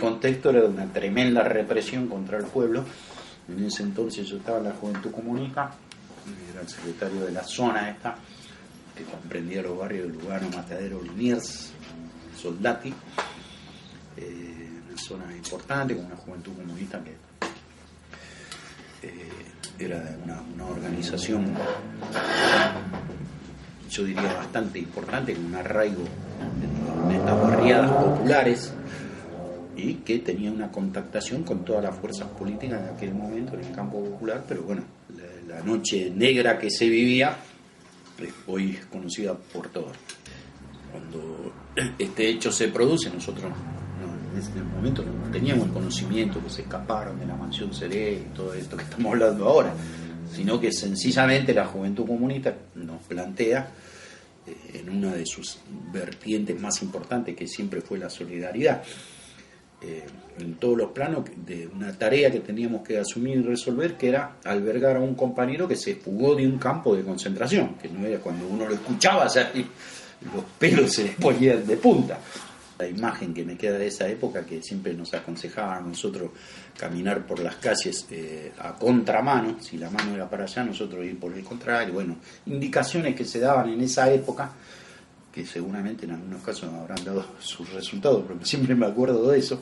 contexto era de una tremenda represión contra el pueblo. En ese entonces yo estaba en la Juventud Comunista, era el secretario de la zona esta, que comprendía los barrios de Lugano, Matadero, Liniers, Soldati, una zona importante con una Juventud Comunista que era una organización, yo diría bastante importante, con un arraigo en estas barriadas populares, y que tenía una contactación con todas las fuerzas políticas en aquel momento en el campo popular. Pero bueno, la noche negra que se vivía hoy es conocida por todos. Cuando este hecho se produce, nosotros en ese momento no teníamos el conocimiento que se escaparon de la mansión Seré y todo esto que estamos hablando ahora, sino que sencillamente la Juventud Comunista nos plantea en una de sus vertientes más importantes, que siempre fue la solidaridad, en todos los planos, de una tarea que teníamos que asumir y resolver, que era albergar a un compañero que se fugó de un campo de concentración, que no era, cuando uno lo escuchaba, o sea, los pelos se les ponían de punta. La imagen que me queda de esa época, que siempre nos aconsejaba a nosotros caminar por las calles a contramano, si la mano era para allá, nosotros ir por el contrario. Bueno, indicaciones que se daban en esa época, que seguramente en algunos casos habrán dado sus resultados, pero siempre me acuerdo de eso,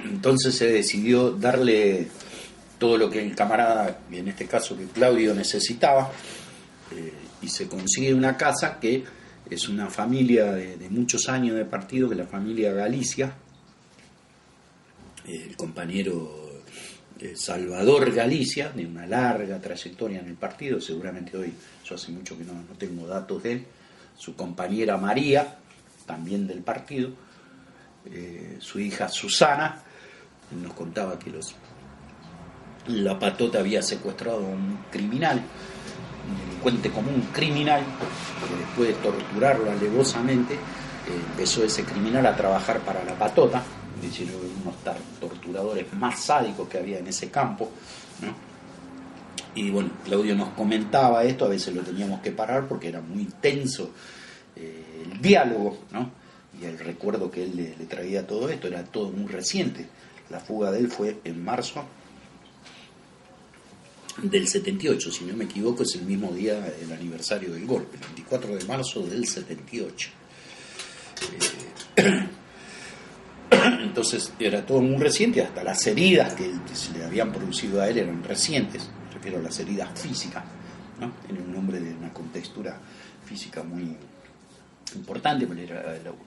Entonces se decidió darle todo lo que el camarada, en este caso que Claudio, necesitaba, y se consigue una casa que es una familia de muchos años de partido, que es la familia Galicia. El compañero Salvador Galicia, de una larga trayectoria en el partido, seguramente hoy, yo hace mucho que no tengo datos de él, su compañera María, también del partido, su hija Susana. Nos contaba que la Patota había secuestrado a un criminal, un delincuente común, criminal, que después de torturarlo alevosamente, empezó ese criminal a trabajar para la Patota. Es decir, unos torturadores más sádicos que había en ese campo, ¿no? Y bueno, Claudio nos comentaba esto, a veces lo teníamos que parar porque era muy tenso el diálogo, ¿no? Y el recuerdo que él le traía todo esto, era todo muy reciente. La fuga de él fue en marzo del 78, si no me equivoco, es el mismo día del aniversario del golpe, el 24 de marzo del 78. Entonces era todo muy reciente, hasta las heridas que se le habían producido a él eran recientes, me refiero a las heridas físicas, ¿no? Era un hombre de una contextura física muy importante,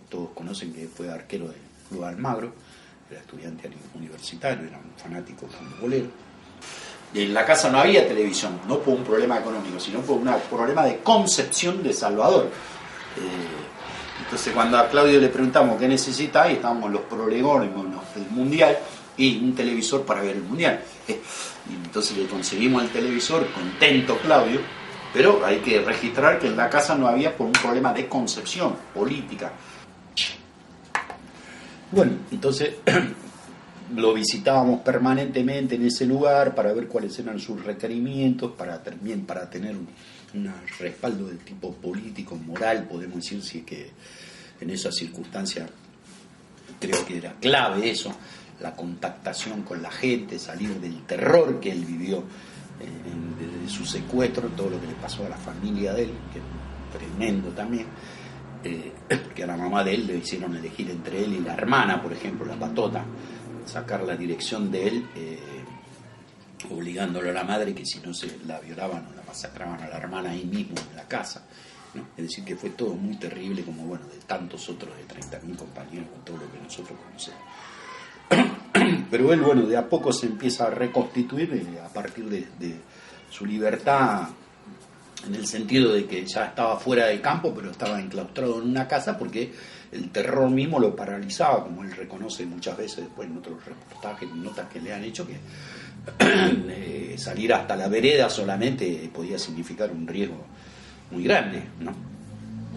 todos conocen que fue arquero del Club Almagro, era estudiante universitario, era un fanático futbolero. En la casa no había televisión, no por un problema económico, sino por un problema de concepción de Salvador. Entonces cuando a Claudio le preguntamos qué necesita, ahí estábamos los prolegómenos del Mundial y un televisor para ver el Mundial. Y entonces le conseguimos el televisor, contento Claudio, pero hay que registrar que en la casa no había por un problema de concepción política. Bueno, entonces lo visitábamos permanentemente en ese lugar para ver cuáles eran sus requerimientos, para tener un respaldo del tipo político, moral, podemos decir, si es que en esa circunstancia creo que era clave eso, la contactación con la gente, salir del terror que él vivió desde su secuestro, todo lo que le pasó a la familia de él, que es tremendo también, porque a la mamá de él le hicieron elegir entre él y la hermana, por ejemplo, la Patota, sacar la dirección de él, obligándolo a la madre que si no se la violaban o la masacraban a la hermana ahí mismo en la casa, ¿no? Es decir, que fue todo muy terrible, como bueno, de tantos otros, de 30.000 compañeros, con todo lo que nosotros conocemos. Pero él, bueno, de a poco se empieza a reconstituir a partir de su libertad, en el sentido de que ya estaba fuera del campo, pero estaba enclaustrado en una casa porque el terror mismo lo paralizaba, como él reconoce muchas veces después en otros reportajes y notas que le han hecho, que salir hasta la vereda solamente podía significar un riesgo muy grande, ¿no?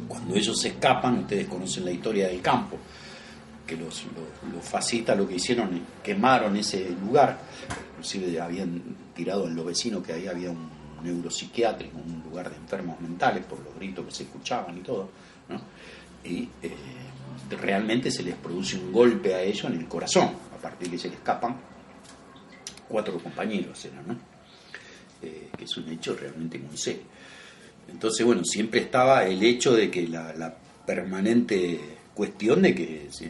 Cuando ellos se escapan, ustedes conocen la historia del campo, que los fascistas lo que hicieron es quemaron ese lugar, inclusive habían tirado en los vecinos que ahí había un neuropsiquiátrico, un lugar de enfermos mentales por los gritos que se escuchaban y todo, ¿no? Y realmente se les produce un golpe a ellos en el corazón, a partir de que se les escapan 4 compañeros, ¿no? Que es un hecho realmente muy serio. Entonces, bueno, siempre estaba el hecho de que la permanente cuestión de que si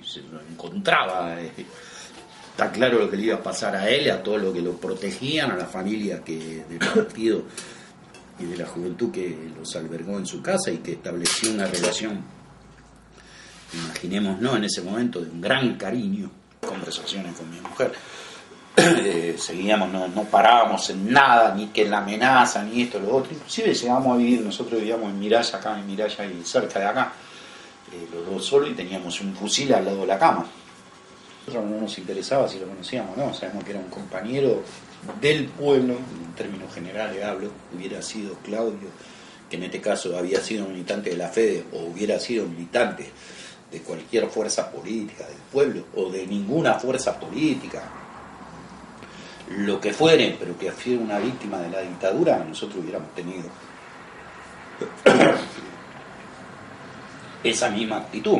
se lo encontraba, está claro lo que le iba a pasar a él, a todo lo que lo protegían, a la familia del partido y de la juventud que los albergó en su casa y que estableció una relación, imaginémonos en ese momento, de un gran cariño, conversaciones con mi mujer. Seguíamos, no parábamos en nada, ni que en la amenaza, ni esto, lo otro. Inclusive llegamos a vivir, nosotros vivíamos en Miraya, acá en Miraya y cerca de acá, los dos solos, y teníamos un fusil al lado de la cama. A nosotros no nos interesaba si lo conocíamos, no, sabemos que era un compañero del pueblo, en términos generales hablo, hubiera sido Claudio, que en este caso había sido militante de la FEDE, o hubiera sido militante de cualquier fuerza política del pueblo, o de ninguna fuerza política, lo que fuere, pero que fuera una víctima de la dictadura, nosotros hubiéramos tenido esa misma actitud.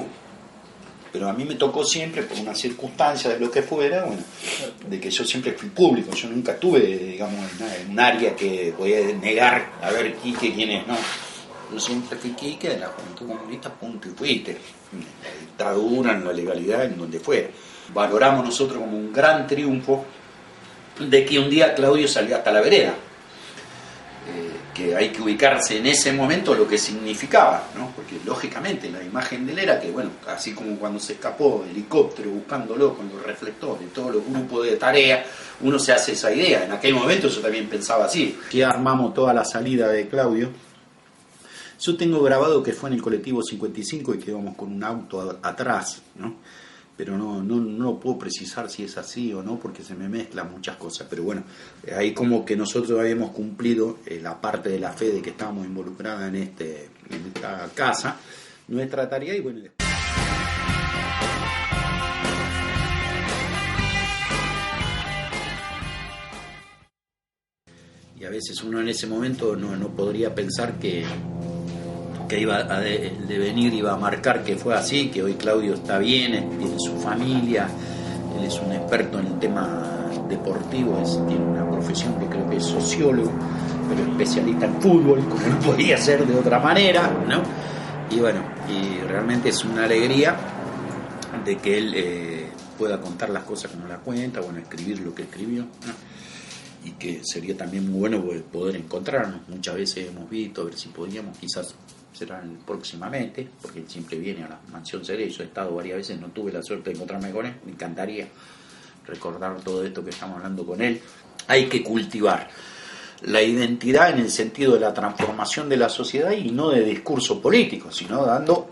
Pero a mí me tocó siempre, por una circunstancia de lo que fuera, bueno, de que yo siempre fui público, yo nunca estuve, digamos, en un área que voy a negar, a ver, Quique, quién es, no. Yo siempre fui Quique de la Juventud Comunista, punto y fuiste, en la dictadura, en la legalidad, en donde fuera. Valoramos nosotros como un gran triunfo de que un día Claudio salió hasta la vereda, que hay que ubicarse en ese momento lo que significaba, ¿no? Porque lógicamente la imagen de él era que, bueno, así como cuando se escapó el helicóptero buscándolo con los reflectores, todos los grupos de tarea, uno se hace esa idea. En aquel momento yo también pensaba así. Que armamos toda la salida de Claudio. Yo tengo grabado que fue en el colectivo 55 y que íbamos con un auto atrás, ¿no? Pero no puedo precisar si es así o no, porque se me mezclan muchas cosas. Pero bueno, ahí como que nosotros habíamos cumplido la parte de la fe de que estábamos involucradas en esta casa, nuestra tarea, y bueno. Y a veces uno en ese momento no podría pensar que iba a devenir, iba a marcar que fue así, que hoy Claudio está bien, tiene su familia, él es un experto en el tema deportivo, tiene una profesión que creo que es sociólogo, pero especialista en fútbol, como no podía ser de otra manera, ¿no? Y bueno, y realmente es una alegría de que él pueda contar las cosas como las cuenta, bueno, escribir lo que escribió, ¿no? Y que sería también muy bueno poder encontrarnos. Muchas veces hemos visto, a ver si podíamos, quizás será próximamente, porque él siempre viene a la Mansión Cerezo, he estado varias veces, no tuve la suerte de encontrarme con él, me encantaría recordar todo esto que estamos hablando con él. Hay que cultivar la identidad en el sentido de la transformación de la sociedad y no de discurso político, sino dando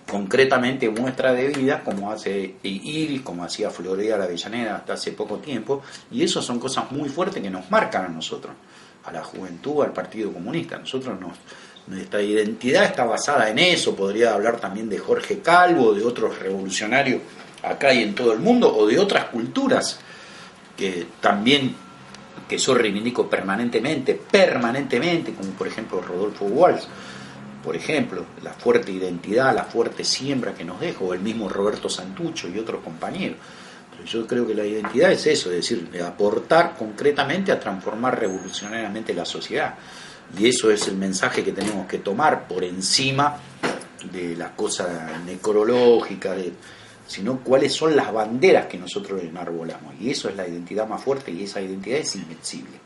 concretamente muestra de vida, como hace Iris, como hacía Florea la Avellaneda hasta hace poco tiempo, y eso son cosas muy fuertes que nos marcan a nosotros, a la juventud, al Partido Comunista. Nuestra identidad está basada en eso. Podría hablar también de Jorge Calvo, de otros revolucionarios acá y en todo el mundo, o de otras culturas que también, que yo reivindico permanentemente, como por ejemplo Rodolfo Walsh, por ejemplo, la fuerte identidad, la fuerte siembra que nos deja, o el mismo Roberto Santucho y otros compañeros. Pero yo creo que la identidad es eso, es decir, aportar concretamente a transformar revolucionariamente la sociedad. Y eso es el mensaje que tenemos que tomar por encima de las cosas necrológicas, sino cuáles son las banderas que nosotros enarbolamos. Y eso es la identidad más fuerte, y esa identidad es invencible.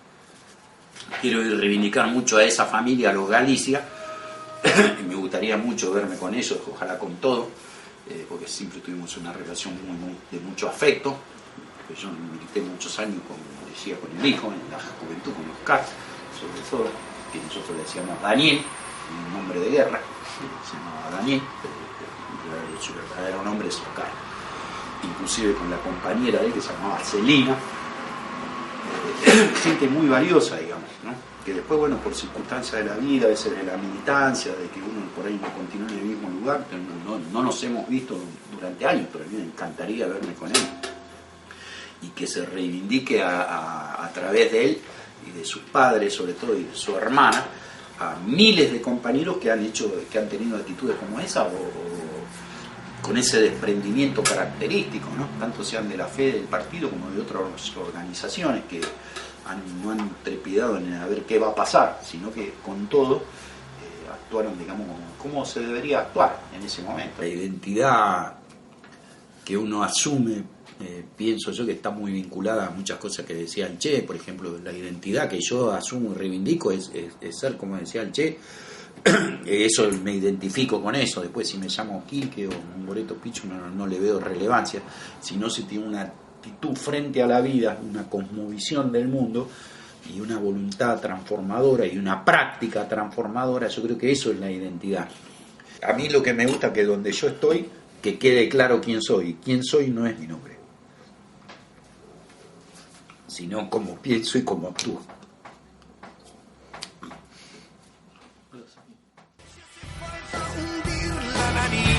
Quiero reivindicar mucho a esa familia, a los Galicia, y me gustaría mucho verme con ellos, ojalá con todo, porque siempre tuvimos una relación de mucho afecto. Yo milité muchos años, como decía, con el hijo, en la juventud, con Oscar, sobre todo, que nosotros le decíamos Daniel, un nombre de guerra, se llamaba Daniel, pero su verdadero nombre es Oscar. Inclusive con la compañera de él, que se llamaba Celina, gente muy valiosa, digamos, ¿no? Que después, bueno, por circunstancias de la vida, a veces de la militancia, de que uno por ahí no continúa en el mismo lugar, pero no nos hemos visto durante años, pero a mí me encantaría verme con él y que se reivindique a través de él y de sus padres, sobre todo, y de su hermana, a miles de compañeros que han tenido actitudes como esa o con ese desprendimiento característico, ¿no? Tanto sean de la fe del partido como de otras organizaciones que no han trepidado en a ver qué va a pasar, sino que con todo actuaron, digamos, como se debería actuar en ese momento. La identidad que uno asume, pienso yo que está muy vinculada a muchas cosas que decía el Che. Por ejemplo, la identidad que yo asumo y reivindico es ser, como decía el Che. Eso, me identifico con eso. Después, si me llamo Quique o Moreto Pichu, no le veo relevancia, sino si tiene una actitud frente a la vida, una cosmovisión del mundo y una voluntad transformadora y una práctica transformadora. Yo creo que eso es la identidad. A mí lo que me gusta es que donde yo estoy, que quede claro quién soy. Quién soy no es mi nombre, sino cómo pienso y cómo actúo. La nariz